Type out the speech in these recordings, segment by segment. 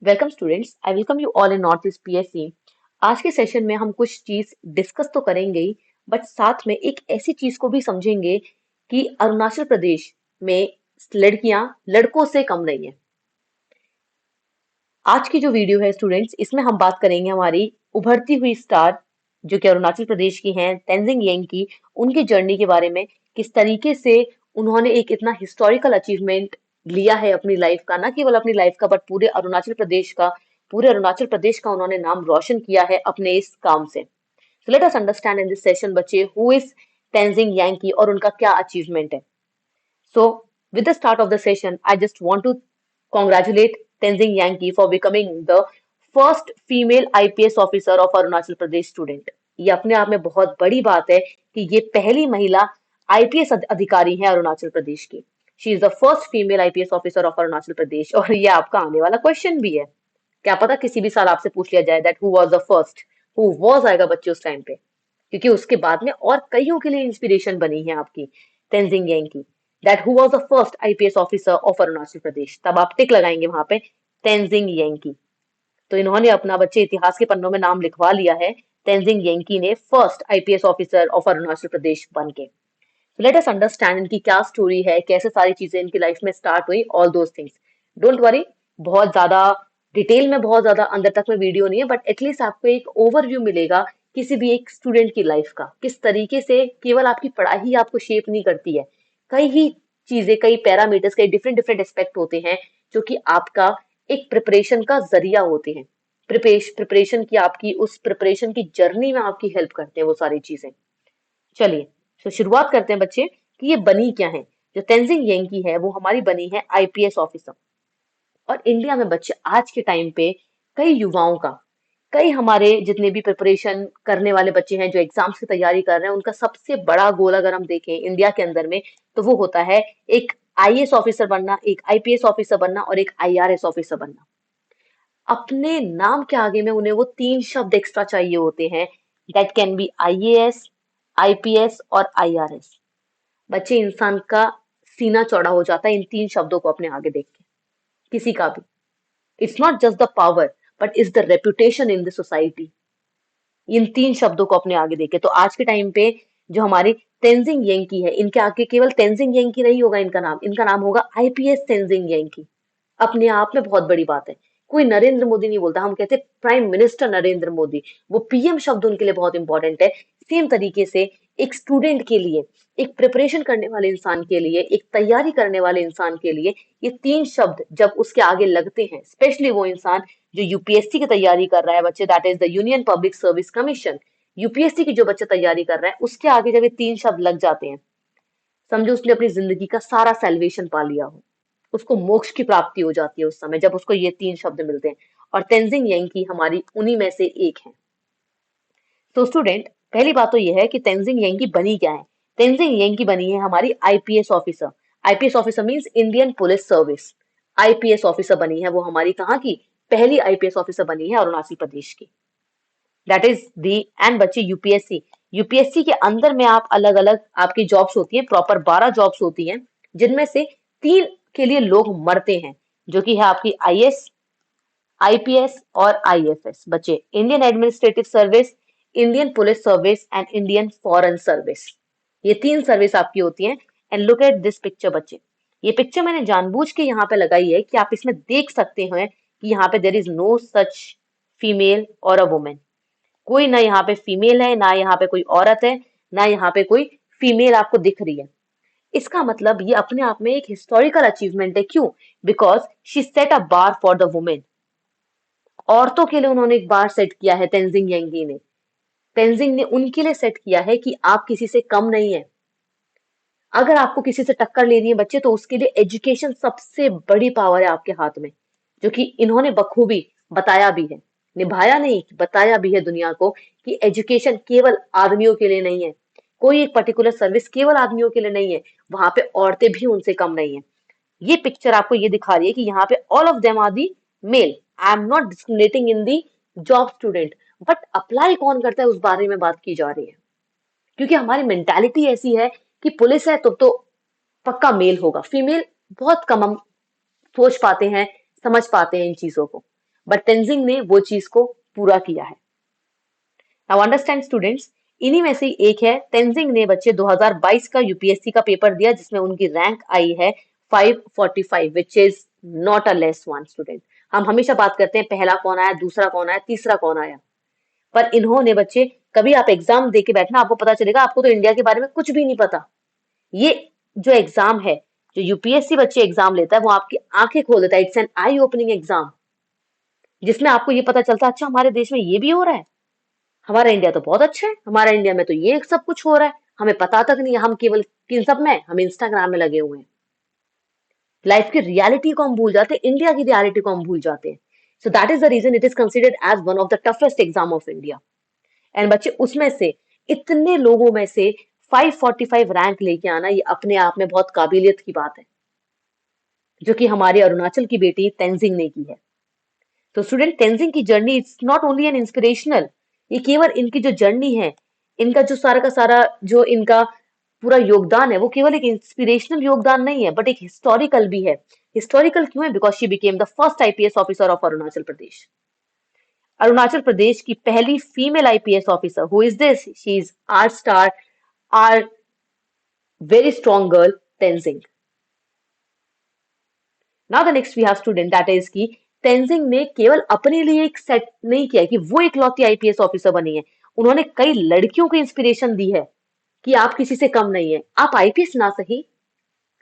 Welcome students, I welcome you all in north east PSC. आज के session में हम कुछ चीज डिस्कस तो करेंगे ही, बट साथ में एक ऐसी चीज को भी समझेंगे कि अरुणाचल प्रदेश में लड़कियां लड़कों से कम नहीं है। आज की जो वीडियो है स्टूडेंट्स, इसमें हम बात करेंगे हमारी उभरती हुई स्टार जो कि अरुणाचल प्रदेश की हैं, तेंजिंग येंग की, उनकी जर्नी के बारे में। किस तरीके से उन्होंने एक इतना हिस्टोरिकल अचीवमेंट लिया है अपनी लाइफ का, ना केवल अपनी लाइफ का बट पूरे अरुणाचल प्रदेश का उन्होंने नाम रोशन किया है अपने इस काम से। So let us understand in this session बच्चे, हु इज तेंजिंग यांग की और उनका क्या अचीवमेंट है। So, with the start of the session, I just want to congratulate Tenzing Yanki for becoming the first female IPS officer of Arunachal Pradesh student. ये अपने आप में बहुत बड़ी बात है कि ये पहली महिला आईपीएस अधिकारी हैं अरुणाचल प्रदेश की। She is the first female IPS officer of Arunachal Pradesh. और ये आपका आने वाला क्वेश्चन भी है, क्या पता किसी भी साल आपसे पूछ लिया जाए that who was the first, who was आएगा बच्चे उस टाइम पे, क्योंकि उसके बाद में और कईयों के लिए इंस्पिरेशन बनी है आपकी तेंजिंग यांग की। That who was the first IPS officer of Arunachal Pradesh, तब आप टिक लगाएंगे वहां पे तेंजिंग यांग की। तो इन्होंने अपना बच्चे इतिहास के पन्नों में नाम लिखवा लिया है, तेंजिंग यांकी ने first IPS officer of Arunachal Pradesh बन के। लेट अस अंडरस्टैंड इनकी क्या स्टोरी है, कैसे सारी चीजें इनकी लाइफ में स्टार्ट हुई, all those things. Don't worry, बहुत ज्यादा डिटेल में, बहुत ज्यादा अंदर तक में वीडियो नहीं है, बट एटलीस्ट आपको एक ओवरव्यू मिलेगा किसी भी एक स्टूडेंट की लाइफ का, किस तरीके से केवल आपकी पढ़ाई ही आपको शेप नहीं करती है। कई ही चीजें, कई पैरामीटर्स, कई डिफरेंट डिफरेंट एस्पेक्ट होते हैं जो कि आपका एक प्रिपरेशन का जरिया होते हैं। प्रिपरेशन की, आपकी उस प्रिपरेशन की जर्नी में आपकी हेल्प करते हैं वो सारी चीजें। चलिए, तो शुरुआत करते हैं बच्चे कि ये बनी क्या है। जो तेंजिंग येंकी है वो हमारी बनी है आईपीएस ऑफिसर। और इंडिया में बच्चे आज के टाइम पे कई युवाओं का, कई हमारे जितने भी प्रिपरेशन करने वाले बच्चे हैं जो एग्जाम्स की तैयारी कर रहे हैं, उनका सबसे बड़ा गोल अगर हम देखें इंडिया के अंदर में, तो वो होता है एक आईएएस ऑफिसर बनना, एक आईपीएस ऑफिसर बनना और एक आईआरएस ऑफिसर बनना। अपने नाम के आगे में उन्हें वो तीन शब्द एक्स्ट्रा चाहिए होते हैं, that can be IAS, IPS और आईआरएस। बच्चे, इंसान का सीना चौड़ा हो जाता है इन तीन शब्दों को अपने आगे देख के, किसी का भी। It's not just the power but is the reputation in the society. इन तीन शब्दों को अपने आगे देखे तो आज के टाइम पे जो हमारी तेंजिंग येंकी है, इनके आगे केवल तेंजिंग येंकी नहीं होगा, इनका नाम होगा आईपीएस तेंजिंग येंकी। अपने आप में बहुत बड़ी बात है। कोई नरेंद्र मोदी नहीं बोलता, हम कहते प्राइम मिनिस्टर नरेंद्र मोदी। वो पीएम शब्द उनके लिए बहुत इंपॉर्टेंट है। सेम तरीके से एक स्टूडेंट के लिए, एक प्रिपरेशन करने वाले इंसान के लिए, एक तैयारी करने वाले इंसान के लिए, ये तीन शब्द जब उसके आगे लगते हैं, स्पेशली वो इंसान जो यूपीएससी की तैयारी कर रहा है बच्चे, that is the union public service commission. UPSC की जो बच्चा तैयारी कर रहा है, उसके आगे जब ये तीन शब्द लग जाते हैं, समझो उसने अपनी जिंदगी का सारा सैल्वेशन पा लिया हो। उसको मोक्ष की प्राप्ति हो जाती है उस समय जब उसको ये तीन शब्द मिलते हैं। और तेंजिंग येंकी हमारी उन्हीं में से एक है। तो स्टूडेंट, पहली बात तो ये है कि तेंजिंग येंकी बनी क्या है। तेंजिंग येंकी बनी है हमारी IPS officer. IPS officer means Indian police service. IPS officer बनी है वो हमारी, कहाँ की, पहली आईपीएस ऑफिसर बनी है अरुणाचल प्रदेश की। दैट इज दी, एंड बच्चे यूपीएससी, यूपीएससी के अंदर में आप अलग अलग आपकी जॉब्स होती हैं, प्रॉपर 12 जॉब्स होती हैं, जिनमें से तीन के लिए लोग मरते हैं, जो कि है आपकी आईएएस, आईपीएस और आईएफएस। बच्चे, Indian administrative service, Indian police service and Indian foreign service. ये तीन सर्विस आपकी होती हैं। And look at this picture बच्चे, ये पिक्चर मैंने जानबूझ के यहाँ पे लगाई है कि आप इसमें देख सकते हैं कि यहाँ पे there is no such female or a women. कोई ना यहाँ पे फीमेल है, ना यहाँ पे कोई औरत है, ना यहाँ पे कोई फीमेल आपको दिख रही है। इसका मतलब ये अपने आप में एक हिस्टोरिकल अचीवमेंट है। क्यों? Because she said a bar for the women. औरतों के लिए उन्होंने एक बार सेट किया है तेंजिंग येंगी ने। तेंजिंग ने उनके लिए सेट किया है कि आप किसी से कम नहीं है। अगर आपको किसी से टक्कर लेनी है बच्चे, तो उसके लिए एजुकेशन सबसे बड़ी पावर है आपके हाथ में, जो कि इन्होंने बखूबी बताया भी है। निभाया नहीं, बताया भी है दुनिया को कि एजुकेशन केवल आदमियों के लिए नहीं है, कोई एक पर्टिकुलर सर्विस केवल आदमियों के लिए नहीं है, वहां पे औरतें भी उनसे कम नहीं है। ये पिक्चर आपको ये दिखा रही है कि यहाँ पे all of them are the male. I am not discriminating in the job student, but apply कौन करता है उस बारे में बात की जा रही है। क्योंकि हमारी मेंटालिटी ऐसी है कि पुलिस है तो पक्का मेल होगा, फीमेल बहुत कम हम सोच पाते हैं, समझ पाते हैं इन चीजों को। बट तेंजिंग ने वो चीज को पूरा किया है। नाउ अंडरस्टैंड स्टूडेंट्स, इन्हीं में से एक है तेंजिंग ने बच्चे 2022 का यूपीएससी का पेपर दिया जिसमें उनकी रैंक आई है 545 which is not a less one student. हम हमेशा बात करते हैं पहला कौन आया, दूसरा कौन आया, तीसरा कौन आया, पर इन्होंने बच्चे, कभी आप एग्जाम दे के बैठना, आपको पता चलेगा आपको तो इंडिया के बारे में कुछ भी नहीं पता। ये जो एग्जाम है, जो यूपीएससी बच्चे एग्जाम लेता है, वो आपकी आंखें खोल देता है। It's an I opening exam जिसमें आपको ये पता चलता है अच्छा हमारे देश में ये भी हो रहा है, हमारा इंडिया तो बहुत अच्छा है, हमारा इंडिया में तो ये सब कुछ हो रहा है, हमें पता तक नहीं है, हम केवल किन सब में, हम इंस्टाग्राम में लगे हुए हैं। लाइफ की रियलिटी को हम भूल जाते हैं, इंडिया की रियलिटी को हम भूल जाते हैं। So that is the reason it is considered as one of the toughest exam of India. And बच्चे उसमें से, इतने लोगों में से 545 रैंक लेके आना, ये अपने आप में बहुत काबिलियत की बात है, जो कि हमारे अरुणाचल की बेटी तेंजिंग ने की है। तो स्टूडेंट, तेंजिंग की journey it's not only an inspirational, ये केवल इनकी जो जर्नी है, इनका जो सारा का सारा जो इनका पूरा योगदान है, वो केवल एक इंस्पिरेशनल योगदान नहीं है, बट एक हिस्टोरिकल भी है। हिस्टोरिकल क्यों है? Because she became the first IPS officer of Arunachal Pradesh. Arunachal Pradesh की पहली female IPS officer. Who is this? She is our star, our very strong girl, Tenzing. Now the next we have student that is की तेंजिंग ने केवल अपने लिए एक सेट नहीं किया कि वो इकलौती आईपीएस ऑफिसर बनी है, उन्होंने कई लड़कियों को इंस्पिरेशन दी है कि आप किसी से कम नहीं है, आप आईपीएस ना सही,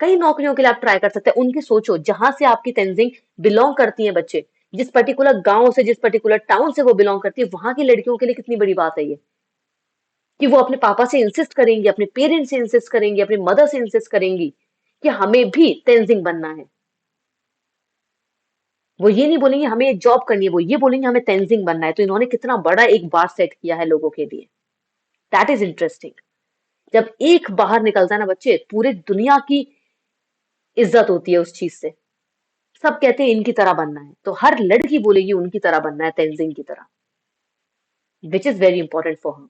कई नौकरियों के लिए आप ट्राई कर सकते हैं। उनकी सोचो, जहां से आपकी तेंजिंग बिलोंग करती है बच्चे, जिस पर्टिकुलर गांव से, जिस पर्टिकुलर टाउन से वो बिलोंग करती है, वहां की लड़कियों के लिए कितनी बड़ी बात है ये, कि वो अपने पापा से इंसिस्ट करेंगी, अपने पेरेंट्स से इंसिस्ट करेंगी, अपने मदर से इंसिस्ट करेंगी कि हमें भी तेंजिंग बनना है। वो ये नहीं बोलेंगे हमें एक जॉब करनी है, वो ये बोलेंगे हमें तेंजिंग बनना है। तो इन्होंने कितना बड़ा एक बार सेट किया है लोगों के लिए। That is interesting. जब एक बाहर निकलता है ना बच्चे, पूरे दुनिया की इज्जत होती है उस चीज से। सब कहते हैं इनकी तरह बनना है, तो हर लड़की बोलेगी उनकी तरह बनना है, तेंजिंग की तरह, which is very important for her.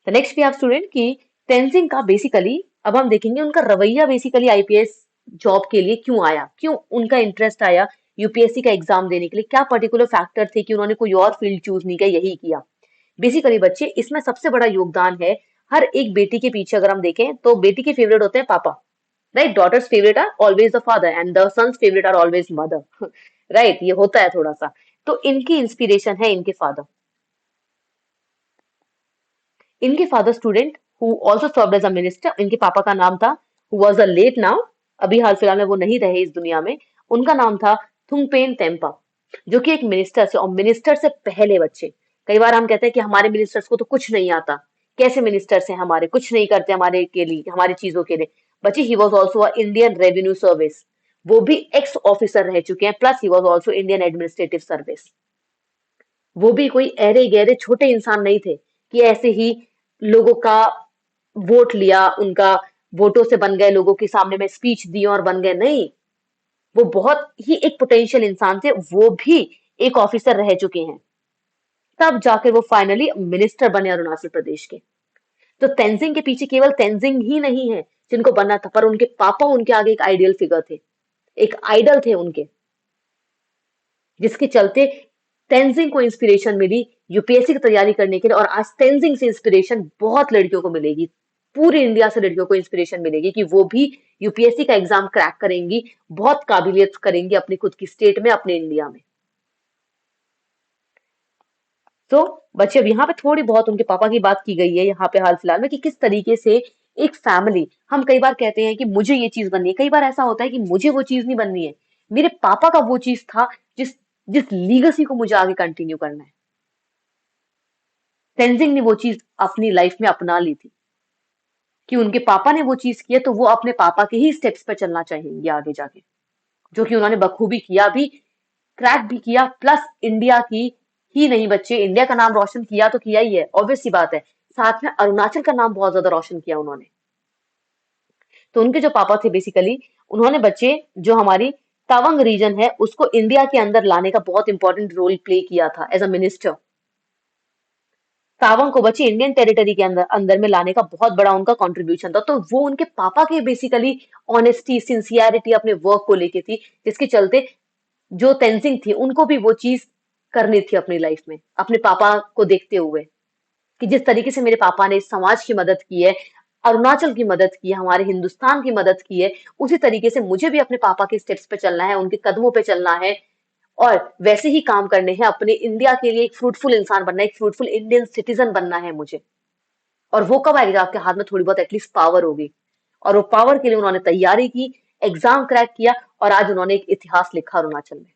The next we have student की तेंजिंग का बेसिकली, अब हम देखेंगे उनका रवैया बेसिकली आईपीएस जॉब के लिए क्यों आया, क्यों उनका इंटरेस्ट आया यूपीएससी का एग्जाम देने के लिए, क्या पर्टिकुलर फैक्टर थे कि उन्होंने कोई और फील्ड चूज नहीं किया, यही किया। बेसिकली बच्चे, इसमें सबसे बड़ा योगदान है, हर एक बेटी के पीछे अगर हम देखें तो बेटी के फेवरेट होते हैं पापा, right? Daughter's favourite are always the father and the son's favourite are always mother, right? ये होता है थोड़ा सा। तो इनकी इंस्पिरेशन है इनके फादर। इनके father student who also served as a minister, इनके पापा का नाम था, who was a late now, अभी हाल फिलहाल में वो नहीं रहे इस दुनिया में, उनका नाम था थुंगपेन तेम्पा, जो कि एक मिनिस्टर से, और मिनिस्टर से पहले बच्चे, कई बार हम कहते हैं कि हमारे मिनिस्टर्स को तो कुछ नहीं आता, कैसे मिनिस्टर्स हैं हमारे, कुछ नहीं करते हमारे के लिए, हमारी चीजों के लिए। बच्चे, he was also a Indian revenue service, वो भी एक्स ऑफिसर रह चुके हैं, plus he was also Indian administrative service. वो भी कोई अरे गहरे छोटे इंसान नहीं थे कि ऐसे ही लोगों का वोट लिया, उनका वोटों से बन गए, लोगों के सामने में स्पीच दी और बन गए, नहीं। वो बहुत ही एक पोटेंशियल इंसान थे, वो भी एक ऑफिसर रह चुके हैं, तब जाकर वो फाइनली मिनिस्टर बने अरुणाचल प्रदेश के। तो तेंजिंग के पीछे केवल तेंजिंग ही नहीं है जिनको बनना था, पर उनके पापा उनके आगे एक आइडियल फिगर थे, एक आइडल थे उनके, जिसके चलते तेंजिंग को इंस्पिरेशन मिली यूपीएससी की तैयारी करने के लिए, और आज तेंजिंग से इंस्पिरेशन बहुत लड़कियों को मिलेगी, पूरी इंडिया से लड़कियों को इंस्पिरेशन मिलेगी कि वो भी यूपीएससी का एग्जाम क्रैक करेंगी, बहुत काबिलियत करेंगी अपनी खुद की स्टेट में, अपने इंडिया में। तो बच्चे, अब यहाँ पे थोड़ी बहुत उनके पापा की बात की गई है यहाँ पे हाल फिलहाल में, कि किस तरीके से एक फैमिली, हम कई बार कहते हैं कि मुझे ये चीज बननी है, कई बार ऐसा होता है कि मुझे वो चीज नहीं बननी है, मेरे पापा का वो चीज था जिस जिस लीगेसी को मुझे आगे कंटिन्यू करना है। तेंजिंग ने वो चीज अपनी लाइफ में अपना ली थी कि उनके पापा ने वो चीज की है, तो वो अपने पापा के ही स्टेप्स पे चलना चाहेंगे आगे जाके, जो कि उन्होंने बखूबी किया भी, क्रैक भी किया, प्लस इंडिया की ही नहीं बच्चे, इंडिया का नाम रोशन किया तो किया ही है, ऑब्वियस सी बात है, साथ में अरुणाचल का नाम बहुत ज्यादा रोशन किया उन्होंने। तो उनके जो पापा थे बेसिकली, उन्होंने बच्चे जो हमारी तवांग रीजन है उसको इंडिया के अंदर लाने का बहुत इंपॉर्टेंट रोल प्ले किया था एज अ मिनिस्टर। तावांग को बच्चे इंडियन टेरिटरी के अंदर अंदर में लाने का बहुत बड़ा उनका कंट्रीब्यूशन था, तो वो उनके पापा के बेसिकली ऑनेस्टी, सिंसियरिटी अपने वर्क को लेके थी, जिसके चलते जो तेंजिंग थी उनको भी वो चीज करनी थी अपनी लाइफ में, अपने पापा को देखते हुए, कि जिस तरीके से मेरे पापा ने समाज की मदद की है, अरुणाचल की मदद की है, हमारे हिंदुस्तान की मदद की है, उसी तरीके से मुझे भी अपने पापा के स्टेप्स पे चलना है, उनके कदमों पे चलना है, और वैसे ही काम करने हैं, अपने इंडिया के लिए एक फ्रूटफुल इंसान बनना है, एक फ्रूटफुल इंडियन सिटीजन बनना है मुझे। और वो कब आएगी जब आपके हाथ में थोड़ी बहुत एटलीस्ट पावर होगी। और वो पावर के लिए उन्होंने तैयारी की, एग्जाम क्रैक किया, और आज उन्होंने एक इतिहास लिखा अरुणाचल में।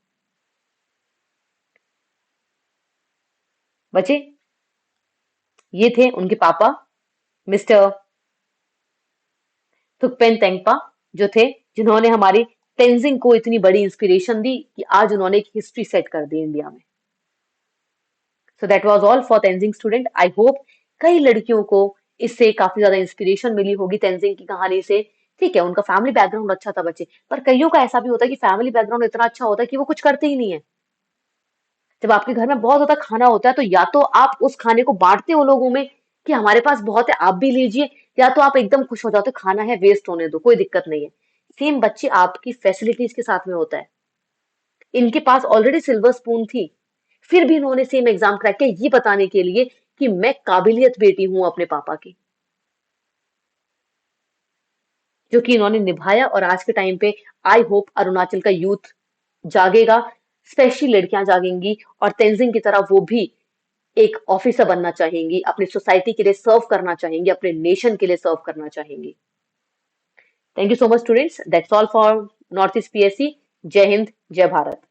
बचे ये थे उनके पापा, मिस्टर थुकपेन तेंगपा, जो थे, जिन्होंने हमारी तेंजिंग को इतनी बड़ी इंस्पिरेशन दी कि आज उन्होंने एक हिस्ट्री सेट कर दी इंडिया में। So that was all for Tenzing student. I hope कई लड़कियों को इससे काफी ज्यादा इंस्पिरेशन मिली होगी तेंजिंग की कहानी से। ठीक है, उनका फैमिली बैकग्राउंड अच्छा था बच्चे, पर कईयों का ऐसा भी होता है कि फैमिली बैकग्राउंड इतना अच्छा होता है कि वो कुछ करते ही नहीं है। जब आपके घर में बहुत ज्यादा खाना होता है तो या तो आप उस खाने को बांटते हो लोगों में कि हमारे पास बहुत है आप भी लीजिए, या तो आप एकदम खुश हो जाते हो खाना है वेस्ट होने दो कोई दिक्कत नहीं है। सेम बच्चे आपकी फैसिलिटीज के साथ में होता है। इनके पास ऑलरेडी सिल्वर स्पून थी, फिर भी इन्होंने सेम एग्जाम क्रैक किया ये बताने के लिए कि मैं काबिलियत बेटी हूं अपने पापा की, जो कि इन्होंने निभाया। और आज के टाइम पे आई होप अरुणाचल का यूथ जागेगा, स्पेशली लड़कियां जागेंगी, और तेंजिंग की तरह वो भी एक ऑफिसर बनना चाहेंगी, अपनी सोसाइटी के लिए सर्व करना चाहेंगी, अपने नेशन के लिए सर्व करना चाहेंगी। Thank you so much students, that's all for north east PSC. जय हिंद, जय भारत।